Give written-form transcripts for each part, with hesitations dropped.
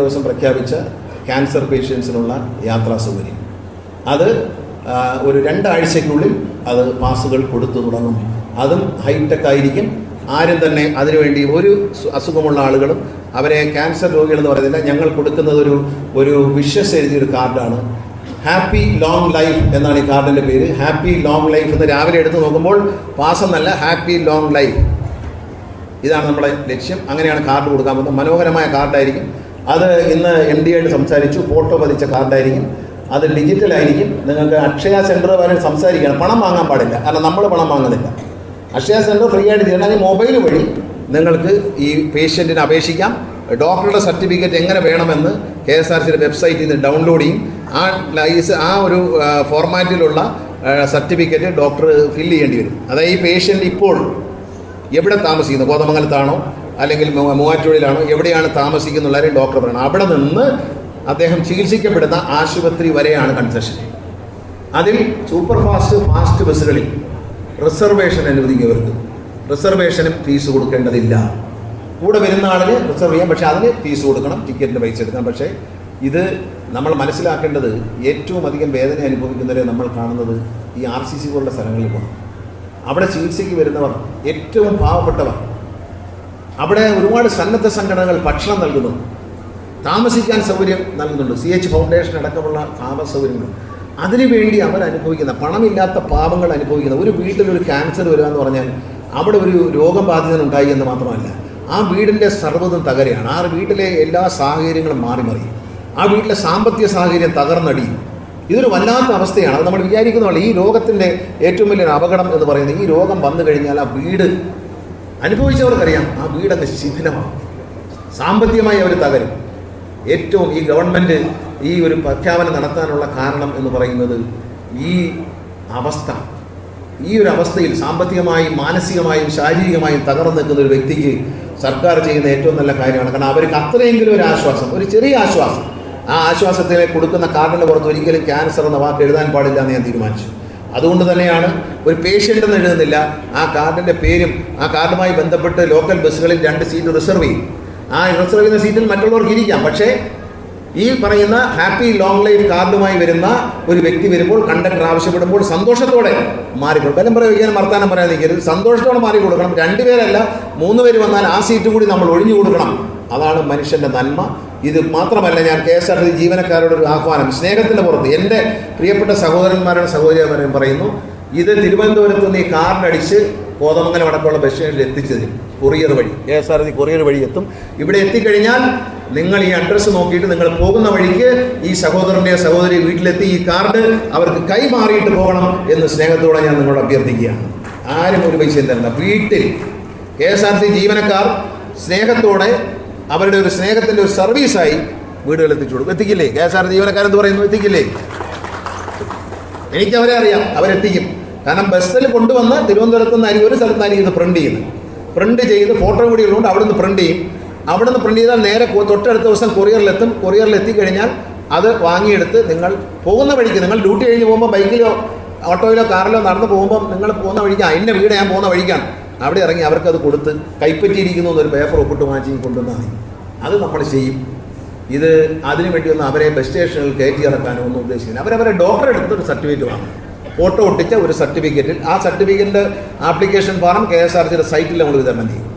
ദിവസം പ്രഖ്യാപിച്ച ക്യാൻസർ പേഷ്യൻസിനുള്ള യാത്രാ സൗകര്യം അത് ഒരു 2 ആഴ്ചയ്ക്കുള്ളിൽ അത് പാസുകൾ കൊടുത്തു തുടങ്ങും. അതും ഹൈടെക് ആയിരിക്കും. ആരും തന്നെ അതിനുവേണ്ടി ഒരു അസുഖമുള്ള ആളുകളും അവരെ ക്യാൻസർ രോഗികളെന്ന് പറയുന്നില്ല. ഞങ്ങൾ കൊടുക്കുന്നത് ഒരു വിഷസ് എഴുതിയൊരു കാർഡാണ്. ഹാപ്പി ലോങ് ലൈഫ് എന്നാണ് ഈ കാർഡിൻ്റെ പേര്. ഹാപ്പി ലോങ് ലൈഫ് എന്ന് രാവിലെ എടുത്ത് നോക്കുമ്പോൾ പാസ് എന്നല്ല, ഹാപ്പി ലോങ് ലൈഫ്. ഇതാണ് നമ്മുടെ ലക്ഷ്യം. അങ്ങനെയാണ് കാർഡ് കൊടുക്കാൻ പോകുന്നത്. മനോഹരമായ കാർഡായിരിക്കും. അത് ഇന്ന് MD ആയിട്ട് സംസാരിച്ചു. ഫോട്ടോ പതിച്ച കാർഡായിരിക്കും. അത് ഡിജിറ്റലായിരിക്കും. നിങ്ങൾക്ക് അക്ഷയ സെൻറ്റർ വരെ സംസാരിക്കണം. പണം വാങ്ങാൻ പാടില്ല, കാരണം നമ്മൾ പണം വാങ്ങുന്നില്ല. അക്ഷയ സെൻറ്റർ ഫ്രീ ആയിട്ട് ചെയ്യണം. അതിന് മൊബൈൽ വഴി നിങ്ങൾക്ക് ഈ പേഷ്യൻറ്റിന് അപേക്ഷിക്കാം. ഡോക്ടറുടെ സർട്ടിഫിക്കറ്റ് എങ്ങനെ വേണമെന്ന് KSRTCയുടെ വെബ്സൈറ്റിൽ നിന്ന് ഡൗൺലോഡ് ചെയ്യും. ആ ഒരു ഫോർമാറ്റിലുള്ള സർട്ടിഫിക്കറ്റ് ഡോക്ടർ ഫില്ല് ചെയ്യേണ്ടി വരും. അതായത് ഈ പേഷ്യൻ്റ് ഇപ്പോൾ എവിടെ താമസിക്കുന്നു, കോതമംഗലത്താണോ അല്ലെങ്കിൽ മൂവാറ്റുപുഴയിലാണോ, എവിടെയാണ് താമസിക്കുന്നുള്ളവരെയും ഡോക്ടർ പറയണം. അവിടെ നിന്ന് അദ്ദേഹം ചികിത്സിക്കപ്പെടുന്ന ആശുപത്രി വരെയാണ് കൺസെഷൻ. അതിൽ സൂപ്പർ ഫാസ്റ്റ് ബസ്സുകളിൽ റിസർവേഷൻ അനുവദിക്കുന്നവർക്ക് റിസർവേഷനും ഫീസ് കൊടുക്കേണ്ടതില്ല. കൂടെ വരുന്ന ആളിന് റിസർവ് ചെയ്യാം, പക്ഷേ അതിന് ഫീസ് കൊടുക്കണം, ടിക്കറ്റിന് പൈസ എടുക്കാം. പക്ഷേ ഇത് നമ്മൾ മനസ്സിലാക്കേണ്ടത്, ഏറ്റവും അധികം വേദന അനുഭവിക്കുന്നവരെ നമ്മൾ കാണുന്നത് ഈ RCC പോലുള്ള സ്ഥലങ്ങളിൽ പോകണം. അവിടെ ചികിത്സയ്ക്ക് വരുന്നവർ ഏറ്റവും പാവപ്പെട്ടവർ. അവിടെ ഒരുപാട് സന്നദ്ധ സംഘടനകൾ ഭക്ഷണം നൽകുന്നു, താമസിക്കാൻ സൗകര്യം നൽകുന്നുണ്ട്. CH ഫൗണ്ടേഷൻ അടക്കമുള്ള താമസ സൗകര്യങ്ങൾ. അതിനുവേണ്ടി അവരനുഭവിക്കുന്ന, പണമില്ലാത്ത പാവങ്ങൾ അനുഭവിക്കുന്ന, ഒരു വീട്ടിലൊരു ക്യാൻസർ വരിക എന്ന് പറഞ്ഞാൽ അവിടെ ഒരു രോഗം ബാധിതനുണ്ടായി എന്ന് മാത്രമല്ല, ആ വീടിൻ്റെ സർവ്വതും തകരുകയാണ്. ആ വീട്ടിലെ എല്ലാ സാഹചര്യങ്ങളും മാറി മറിയും. ആ വീട്ടിലെ സാമ്പത്തിക സാഹചര്യം തകർന്നടിയും. ഇതൊരു വല്ലാത്ത അവസ്ഥയാണ്. അത് നമ്മൾ വിചാരിക്കുന്നതല്ല. ഈ രോഗത്തിൻ്റെ ഏറ്റവും വലിയൊരു അപകടം എന്ന് പറയുന്നത്, ഈ രോഗം വന്നു കഴിഞ്ഞാൽ ആ വീട് അനുഭവിച്ചവർക്കറിയാം, ആ വീടങ്ങ് ശിഥിലമാകും, സാമ്പത്തികമായി അവർ തകരും. ഏറ്റവും ഈ ഗവൺമെൻറ് ഈ ഒരു പ്രഖ്യാപനം നടത്താനുള്ള കാരണം എന്ന് പറയുന്നത് ഈ ഒരു അവസ്ഥയിൽ സാമ്പത്തികമായും മാനസികമായും ശാരീരികമായും തകർന്നു നിൽക്കുന്ന ഒരു വ്യക്തിക്ക് സർക്കാർ ചെയ്യുന്ന ഏറ്റവും നല്ല കാര്യമാണ്. കാരണം അവർക്ക് അത്രയെങ്കിലും ഒരു ആശ്വാസം, ഒരു ചെറിയ ആശ്വാസം, ആ ആശ്വാസത്തിലെ കൊടുക്കുന്ന കാർഡിൻ്റെ പുറത്ത് ഒരിക്കലും ക്യാൻസർ എന്ന വാക്ക് എഴുതാൻ പാടില്ല എന്ന് ഞാൻ തീരുമാനിച്ചു. അതുകൊണ്ട് തന്നെയാണ് ഒരു പേഷ്യൻ്റ് എന്ന് എഴുതുന്നില്ല, ആ കാർഡിൻ്റെ പേരും ആ കാർഡുമായി ബന്ധപ്പെട്ട് ലോക്കൽ ബസ്സുകളിൽ 2 സീറ്റ് റിസർവ് ചെയ്യും. ആ റിസർവ് ചെയ്യുന്ന സീറ്റിൽ മറ്റുള്ളവർക്ക് ഇരിക്കാം. പക്ഷേ ഈ പറയുന്ന ഹാപ്പി ലോങ് ലൈഫ് കാർഡുമായി വരുന്ന ഒരു വ്യക്തി വരുമ്പോൾ, കണ്ടക്ടർ ആവശ്യപ്പെടുമ്പോൾ സന്തോഷത്തോടെ മാറിക്കൊടുക്കും. ബലം പ്രയോഗിക്കാനും വർത്താനം പറയാൻ നിൽക്കരുത്, സന്തോഷത്തോടെ മാറി കൊടുക്കണം. 2 പേരല്ല 3 പേര് വന്നാൽ ആ സീറ്റ് കൂടി നമ്മൾ ഒഴിഞ്ഞു കൊടുക്കണം. അതാണ് മനുഷ്യൻ്റെ നന്മ. ഇത് മാത്രമല്ല, ഞാൻ KSRTC ജീവനക്കാരോടൊരു ആഹ്വാനം, സ്നേഹത്തിൻ്റെ പുറത്ത് എൻ്റെ പ്രിയപ്പെട്ട സഹോദരന്മാരുടെ സഹോദരിമാരും പറയുന്നു, ഇത് തിരുവനന്തപുരത്ത് നിന്ന് ഈ കാർഡടിച്ച് കോതമംഗലം അടക്കമുള്ള ബസ് സ്റ്റേഷനിൽ എത്തിച്ചതിന് കൊറിയർ വഴി, KSRTC കൊറിയർ വഴി എത്തും. ഇവിടെ എത്തിക്കഴിഞ്ഞാൽ നിങ്ങൾ ഈ അഡ്രസ്സ് നോക്കിയിട്ട് നിങ്ങൾ പോകുന്ന വഴിക്ക് ഈ സഹോദരൻ്റെ സഹോദരി വീട്ടിലെത്തി ഈ കാർഡ് അവർക്ക് കൈമാറിയിട്ട് പോകണം എന്ന് സ്നേഹത്തോടെ ഞാൻ നിങ്ങളോട് അഭ്യർത്ഥിക്കുകയാണ്. ആരും ഒരു പൈസയും തരണ്ട. വീട്ടിൽ KSRTC ജീവനക്കാർ സ്നേഹത്തോടെ അവരുടെ ഒരു സ്നേഹത്തിൻ്റെ ഒരു സർവീസായി വീടുകളിൽ എത്തിച്ചു കൊടുക്കും. എത്തിക്കില്ലേ? KSRTC ജീവനക്കാരെന്ത് പറയുന്നു? എത്തിക്കില്ലേ? എനിക്കവരെ അറിയാം, അവരെത്തിക്കും. കാരണം ബസ്സിൽ കൊണ്ടുവന്ന് തിരുവനന്തപുരത്ത് നിന്ന് ഒരു സ്ഥലത്തായിരിക്കും ഇത് പ്രിൻ്റ് ചെയ്ത് ഫോട്ടോ കൂടി ഉള്ളതുകൊണ്ട് അവിടെ നിന്ന് പ്രിൻ്റ് ചെയ്യും. അവിടെ നിന്ന് പ്രിൻ്റ് ചെയ്താൽ നേരെ തൊട്ടടുത്ത ദിവസം കൊറിയറിലെത്തും. കൊറിയറിലെത്തിക്കഴിഞ്ഞാൽ അത് വാങ്ങിയെടുത്ത് നിങ്ങൾ പോകുന്ന വഴിക്ക്, നിങ്ങൾ ഡ്യൂട്ടി കഴിഞ്ഞ് പോകുമ്പോൾ ബൈക്കിലോ ഓട്ടോയിലോ കാറിലോ നടന്ന് പോകുമ്പോൾ നിങ്ങൾ പോകുന്ന വഴിക്ക് എൻ്റെ വീട് ഞാൻ പോകുന്ന വഴിക്കാണ്, അവിടെ ഇറങ്ങി അവർക്കത് കൊടുത്ത് കൈപ്പറ്റിയിരിക്കുന്നു എന്നൊരു പേപ്പർ ഒപ്പിട്ട് വാങ്ങിച്ച് കൊണ്ടുവന്നാൽ മതി. അത് നമ്മൾ ചെയ്യും. ഇത് അതിനു വേണ്ടിയൊന്നും അവരെ ബസ് സ്റ്റേഷനിൽ കയറ്റി ഇറക്കാനോ ഒന്നും ഉദ്ദേശിക്കുന്നില്ല. അവരവരെ ഡോക്ടറെ എടുത്ത് ഒരു സർട്ടിഫിക്കറ്റ് വാങ്ങും, ഫോട്ടോ ഒട്ടിച്ച ഒരു സർട്ടിഫിക്കറ്റിൽ ആ സർട്ടിഫിക്കറ്റിൻ്റെ ആപ്ലിക്കേഷൻ ഫോം KSRTCയുടെ സൈറ്റിൽ നമ്മൾ വിതരണം ചെയ്യും.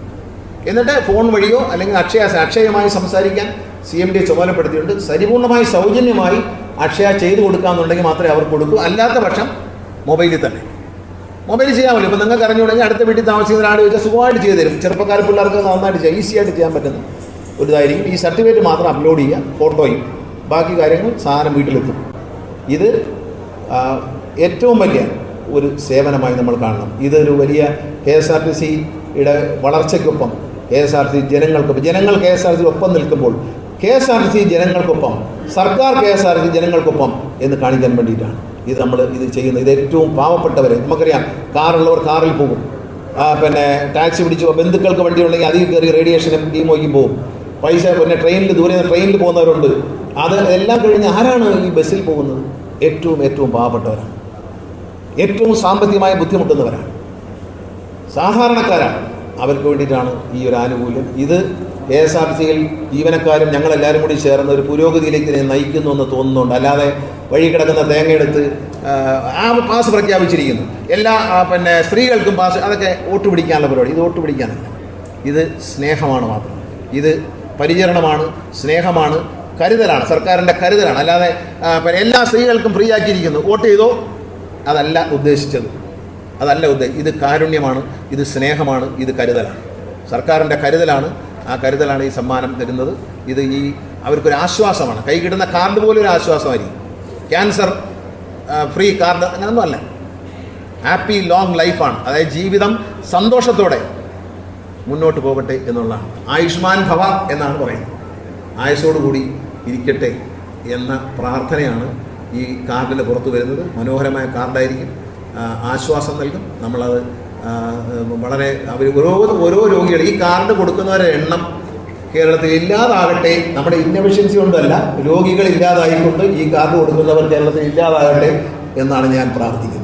എന്നിട്ട് ഫോൺ വഴിയോ അല്ലെങ്കിൽ അക്ഷയമായി സംസാരിക്കാൻ CMD ചുമതലപ്പെടുത്തിയിട്ടുണ്ട്. പരിപൂർണമായി സൗജന്യമായി അക്ഷയ ചെയ്തു കൊടുക്കാമെന്നുണ്ടെങ്കിൽ മാത്രമേ അവർ കൊടുക്കൂ. അല്ലാത്ത പക്ഷം മൊബൈലിൽ തന്നെ മൊബൈലിൽ ചെയ്യാമല്ലോ. ഇപ്പോൾ നിങ്ങൾക്ക് അറിഞ്ഞുകൊണ്ടെങ്കിൽ അടുത്ത വീട്ടിൽ താമസിക്കുന്ന ഒരാൾ ചോദിച്ചാൽ സുഖമായിട്ട് ചെയ്തു തരും. ചെറുപ്പക്കാർ പിള്ളേർക്ക് നന്നായിട്ട് ചെയ്യാം, ഈസിയായിട്ട് ചെയ്യാൻ പറ്റുന്ന ഒരു ഇതായിരിക്കും. ഈ സർട്ടിഫിക്കറ്റ് മാത്രം അപ്ലോഡ് ചെയ്യുക, ഫോട്ടോയും ബാക്കി കാര്യങ്ങൾ സാധനം വീട്ടിലെത്തും. ഇത് ഏറ്റവും വലിയ ഒരു സേവനമായി നമ്മൾ കാണണം. ഇതൊരു വലിയ KSRTCയുടെ വളർച്ചയ്ക്കൊപ്പം KSRTC ജനങ്ങൾ KSRTC ഒപ്പം നിൽക്കുമ്പോൾ KSRTC ജനങ്ങൾക്കൊപ്പം, സർക്കാർ KSRTC ജനങ്ങൾക്കൊപ്പം എന്ന് കാണിക്കാൻ വേണ്ടിയിട്ടാണ് ഇത് ചെയ്യുന്നത്. ഇത് ഏറ്റവും പാവപ്പെട്ടവരെ, നമുക്കറിയാം കാറുള്ളവർ കാറിൽ പോകും, പിന്നെ ടാക്സി പിടിച്ച് ബന്ധുക്കൾക്ക് വണ്ടി ഉണ്ടെങ്കിൽ അതിൽ കയറി റേഡിയേഷനും ഡീമോയ്ക്കും പോകും. പൈസ പിന്നെ ട്രെയിനിൽ പോകുന്നവരുണ്ട്. അത് എല്ലാം കഴിഞ്ഞ് ആരാണ് ഈ ബസ്സിൽ പോകുന്നത്? ഏറ്റവും പാവപ്പെട്ടവരാണ്, ഏറ്റവും സാമ്പത്തികമായി ബുദ്ധിമുട്ടുന്നവരാണ്, സാധാരണക്കാരാണ്. അവർക്ക് വേണ്ടിയിട്ടാണ് ഈ ഒരു ആനുകൂല്യം. ഇത് KSRTCയിൽ ജീവനക്കാരും ഞങ്ങളെല്ലാവരും കൂടി ചേർന്ന് ഒരു പുരോഗതിയിലേക്ക് നയിക്കുന്നു എന്ന് തോന്നുന്നുണ്ട്. അല്ലാതെ വഴി കിടക്കുന്ന തേങ്ങയെടുത്ത് ആ പാസ് പ്രഖ്യാപിച്ചിരിക്കുന്നു, എല്ലാ പിന്നെ സ്ത്രീകൾക്കും പാസ്, അതൊക്കെ വോട്ട് പിടിക്കാനുള്ള പരിപാടി. ഇത് വോട്ട് പിടിക്കാനല്ല, ഇത് സ്നേഹമാണ് മാത്രം. ഇത് പരിചരണമാണ്, സ്നേഹമാണ്, കരുതലാണ്, സർക്കാരിൻ്റെ കരുതലാണ്. അല്ലാതെ എല്ലാ സ്ത്രീകൾക്കും ഫ്രീ ആക്കിയിരിക്കുന്നു, വോട്ട് ചെയ്തോ, അതല്ല ഉദ്ദേശിച്ചത്. ഇത് കാരുണ്യമാണ്, ഇത് സ്നേഹമാണ്, ഇത് കരുതലാണ്, സർക്കാരിൻ്റെ കരുതലാണ്. ആ കരുതലാണ് ഈ സമ്മാനം തരുന്നത്. ഇത് അവർക്കൊരു ആശ്വാസമാണ്. കൈ കിട്ടുന്ന കാർഡ് പോലെ ഒരു ആശ്വാസമായിരിക്കും. ക്യാൻസർ ഫ്രീ കാർഡ് അങ്ങനൊന്നും അല്ല. ഹാപ്പി ലോങ് ലൈഫാണ്. അതായത് ജീവിതം സന്തോഷത്തോടെ മുന്നോട്ട് പോകട്ടെ എന്നുള്ളതാണ്. ആയുഷ്മാൻ ഭവ എന്നാണ് പറയുന്നത്. ആയുസ്സോടുകൂടി ഇരിക്കട്ടെ എന്ന പ്രാർത്ഥനയാണ് ഈ കാർഡിൽ പുറത്തു വരുന്നത്. മനോഹരമായ കാർഡായിരിക്കും, ആശ്വാസം നൽകും. നമ്മളത് വളരെ ഓരോ രോഗികൾ ഈ കാർഡ് കൊടുക്കുന്നവരുടെ എണ്ണം കേരളത്തിൽ ഇല്ലാതാകട്ടെ. നമ്മുടെ ഇന്നഫിഷ്യൻസി കൊണ്ടല്ല, രോഗികൾ ഇല്ലാതായിക്കൊണ്ട് ഈ കാർഡ് കൊടുക്കുന്നവർ കേരളത്തിൽ ഇല്ലാതാകട്ടെ എന്നാണ് ഞാൻ പ്രാർത്ഥിക്കുന്നത്.